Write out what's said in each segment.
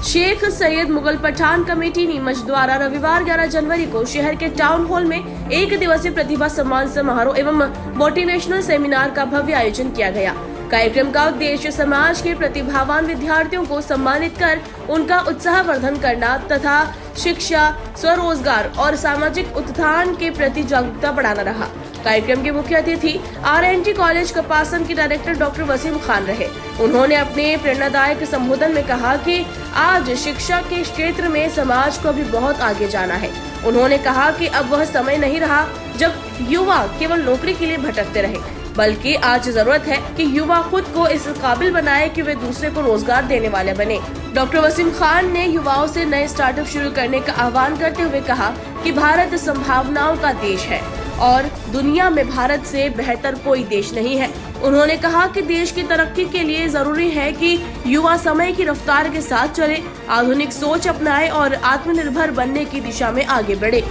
Sheikh Syed Mughal Pathan committee Neemuch द्वारा रविवार 11 जनवरी को शहर के टाउन हॉल में एक दिवसीय प्रतिभा सम्मान समारोह एवं मोटिवेशनल सेमिनार का भव्य आयोजन किया गया। कार्यक्रम का उद्देश्य समाज के प्रतिभावान विद्यार्थियों को सम्मानित कर उनका उत्साहवर्धन करना तथा शिक्षा, स्वरोजगार और सामाजिक उत्थान के प्रति जागरूकता बढ़ाना रहा। कार्यक्रम के मुख्य अतिथि RNT कॉलेज कपासन के डायरेक्टर डॉक्टर वसीम खान रहे। उन्होंने अपने प्रेरणादायक संबोधन में कहा कि आज शिक्षा के क्षेत्र में समाज को अभी बहुत आगे जाना है। उन्होंने कहा कि अब वह समय नहीं रहा जब युवा केवल नौकरी के लिए भटकते रहे, बल्कि आज जरूरत है कि युवा खुद को इस काबिल बनाए कि वे दूसरे को रोजगार देने वाले बने। डॉक्टर वसीम खान ने युवाओं से नए स्टार्टअप शुरू करने का आह्वान करते हुए कहा कि भारत संभावनाओं का देश है और दुनिया में भारत से बेहतर कोई देश नहीं है। उन्होंने कहा कि देश की तरक्की के लिए जरूरी है कि युवा समय की रफ्तार के साथ चले, आधुनिक सोच अपनाए और आत्मनिर्भर बनने की दिशा में आगे बढ़े।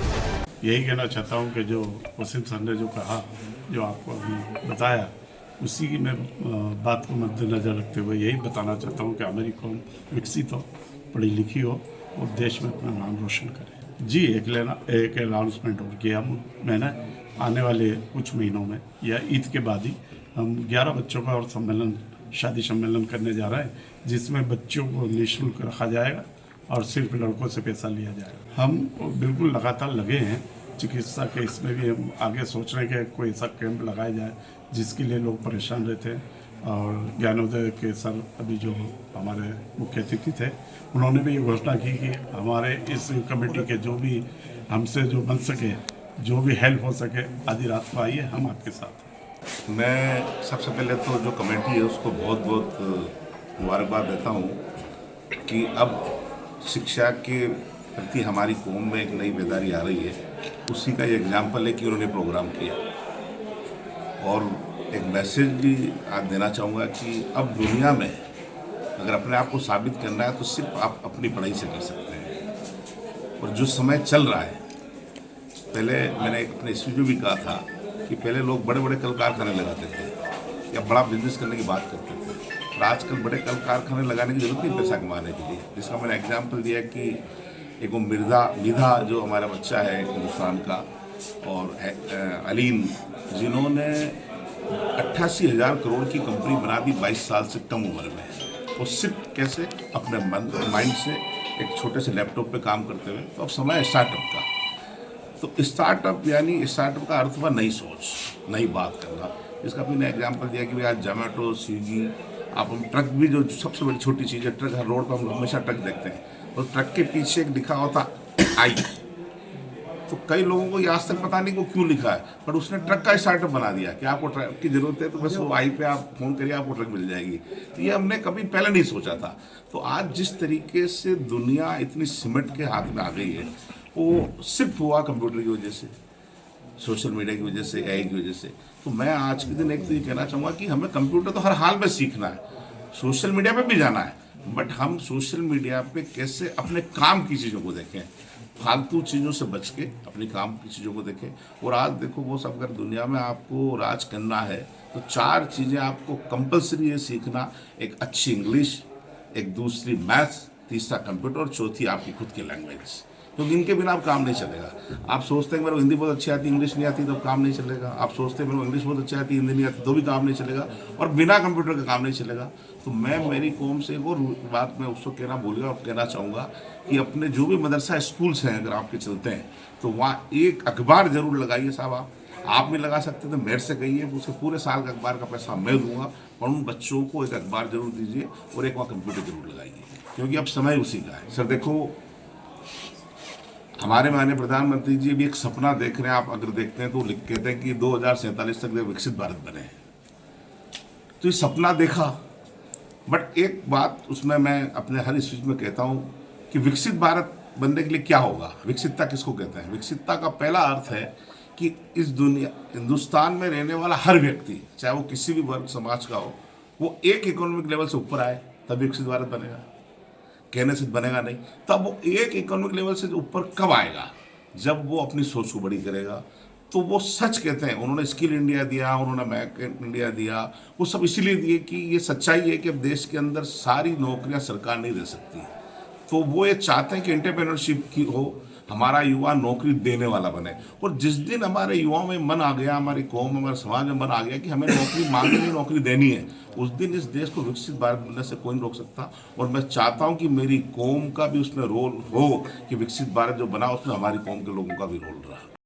यही कहना चाहता हूँ कि जो वसीम सर ने जो कहा, जो आपको अभी बताया, उसी की मैं बात को मद्देनजर रखते हुए यही बताना चाहता हूँ कि हमारी कौम विकसित हो, पढ़ी लिखी हो और देश में अपना नाम रोशन करे। जी, एक अनाउंसमेंट और किया मैंने आने वाले कुछ महीनों में या ईद के बाद ही हम 11 बच्चों का और शादी सम्मेलन करने जा रहे हैं, जिसमें बच्चों को निःशुल्क रखा जाएगा और सिर्फ लड़कों से पैसा लिया जाएगा। हम बिल्कुल लगातार लगे हैं चिकित्सा के, इसमें भी हम आगे सोच रहे हैं कि कोई ऐसा कैंप लगाया जाए जिसके लिए लोग परेशान रहते हैं। और ज्ञानोदय के सर अभी जो हमारे मुख्य अतिथि थे, उन्होंने भी ये घोषणा की कि हमारे इस कमेटी के जो भी हमसे जो बन सके, जो भी हेल्प हो सके, आधी रात को आइए, हम आपके साथ। मैं सबसे पहले तो जो कमेटी है उसको बहुत बहुत मुबारकबाद देता हूँ कि अब शिक्षा के प्रति हमारी कौम में एक नई बेदारी आ रही है। उसी का ये एग्जाम्पल है कि उन्होंने प्रोग्राम किया। और एक मैसेज भी आज देना चाहूँगा कि अब दुनिया में अगर अपने आप को साबित करना है तो सिर्फ आप अपनी पढ़ाई से कर सकते हैं। और जो समय चल रहा है, पहले मैंने अपने स्पीच में भी कहा था कि पहले लोग बड़े बड़े कल कारखाने लगाते थे या बड़ा बिजनेस करने की बात करते थे, और आजकल बड़े कल कारखाने लगाने की जरूरत नहीं पैसा कमाने के लिए। जिसका मैंने एग्जाम्पल दिया कि एक वो मिधा जो हमारा बच्चा है हिंदुस्तान का, और अलीन, जिन्होंने 88,000 करोड़ की कंपनी बना दी 22 साल से कम उम्र में। वो सिर्फ कैसे अपने माइंड से एक छोटे से लैपटॉप पे काम करते हुए। तो अब समय है स्टार्टअप का। तो स्टार्टअप यानी स्टार्टअप का अर्थ हुआ नई सोच, नई बात करना। इसका मैंने एग्जाम्पल दिया कि भाई आज जोमेटो, स्विगी, आप हम ट्रक भी, जो सबसे बड़ी छोटी चीज़ है ट्रक, हर रोड पर हम हमेशा ट्रक देखते हैं, और ट्रक के पीछे एक लिखा होता आई। तो कई लोगों को ये आज तक पता नहीं वो क्यों लिखा है, पर उसने ट्रक का स्टार्टअप बना दिया कि आपको ट्रक की जरूरत है तो बस वो आई पे आप फोन करिए, आपको ट्रक मिल जाएगी। तो ये हमने कभी पहले नहीं सोचा था। तो आज जिस तरीके से दुनिया इतनी सिमट के हाथ में आ गई है, वो सिर्फ हुआ कंप्यूटर की वजह से, सोशल मीडिया की वजह से, AI की वजह से। तो मैं आज के दिन एक तो ये कहना चाहूँगा कि हमें कंप्यूटर तो हर हाल में सीखना है, सोशल मीडिया पे भी जाना है, बट हम सोशल मीडिया पे कैसे अपने काम की चीज़ों को देखें, फालतू चीज़ों से बच के अपनी काम की चीज़ों को देखें। और आज देखो, वो सब अगर दुनिया में आपको राज करना है तो 4 चीज़ें आपको कंपलसरी है सीखना। एक अच्छी इंग्लिश, एक दूसरी मैथ्स, तीसरा कंप्यूटर और चौथी आपकी खुद की लैंग्वेज। तो इनके बिना आप काम नहीं चलेगा। आप सोचते हैं मेरे को हिंदी बहुत अच्छी आती, इंग्लिश नहीं आती तो काम नहीं चलेगा। आप सोचते हैं मेरे को इंग्लिश बहुत अच्छी आती, हिंदी नहीं आती तो भी काम नहीं चलेगा, और बिना कंप्यूटर का काम नहीं चलेगा। तो मैं मेरी कौम से एक और बात मैं उसको कहना चाहूँगा कि अपने जो भी मदरसा स्कूल्स हैं अगर आपके चलते हैं तो वहाँ एक अखबार जरूर लगाइए साहब। आप नहीं लगा सकते तो मेरे से कहिए, उसके पूरे साल का अखबार का पैसा मैं दूंगा, और उन बच्चों को एक अखबार जरूर दीजिए और एक वहाँ कंप्यूटर जरूर लगाइए, क्योंकि अब समय उसी का है। सर देखो, हमारे माननीय प्रधानमंत्री जी भी एक सपना देख रहे हैं। आप अगर देखते हैं तो लिख कहते हैं कि 2047 तक विकसित भारत बने। तो ये सपना देखा, बट एक बात उसमें मैं अपने हर स्पीच में कहता हूँ कि विकसित भारत बनने के लिए क्या होगा। विकसितता किसको कहते हैं? विकसितता का पहला अर्थ है कि इस दुनिया, हिंदुस्तान में रहने वाला हर व्यक्ति, चाहे वो किसी भी वर्ग समाज का हो, वो एक इकोनॉमिक लेवल से ऊपर आए, तब विकसित भारत बनेगा। कहने से बनेगा नहीं। तब वो एक इकोनॉमिक लेवल से ऊपर कब आएगा? जब वो अपनी सोच को बड़ी करेगा। तो वो सच कहते हैं, उन्होंने स्किल इंडिया दिया, उन्होंने मेक इन इंडिया दिया, वो सब इसीलिए दिए कि ये सच्चाई है कि अब देश के अंदर सारी नौकरियां सरकार नहीं दे सकती। तो वो ये चाहते हैं कि एंटरप्रेन्योरशिप की हो, हमारा युवा नौकरी देने वाला बने। और जिस दिन हमारे युवाओं में मन आ गया, हमारी कौम, हमारे समाज में मन आ गया कि हमें नौकरी मांगनी नहीं, नौकरी देनी है, उस दिन इस देश को विकसित भारत बनने से कोई नहीं रोक सकता। और मैं चाहता हूं कि मेरी कौम का भी उसमें रोल हो कि विकसित भारत जो बना उसमें हमारी कौम के लोगों का भी रोल रहा।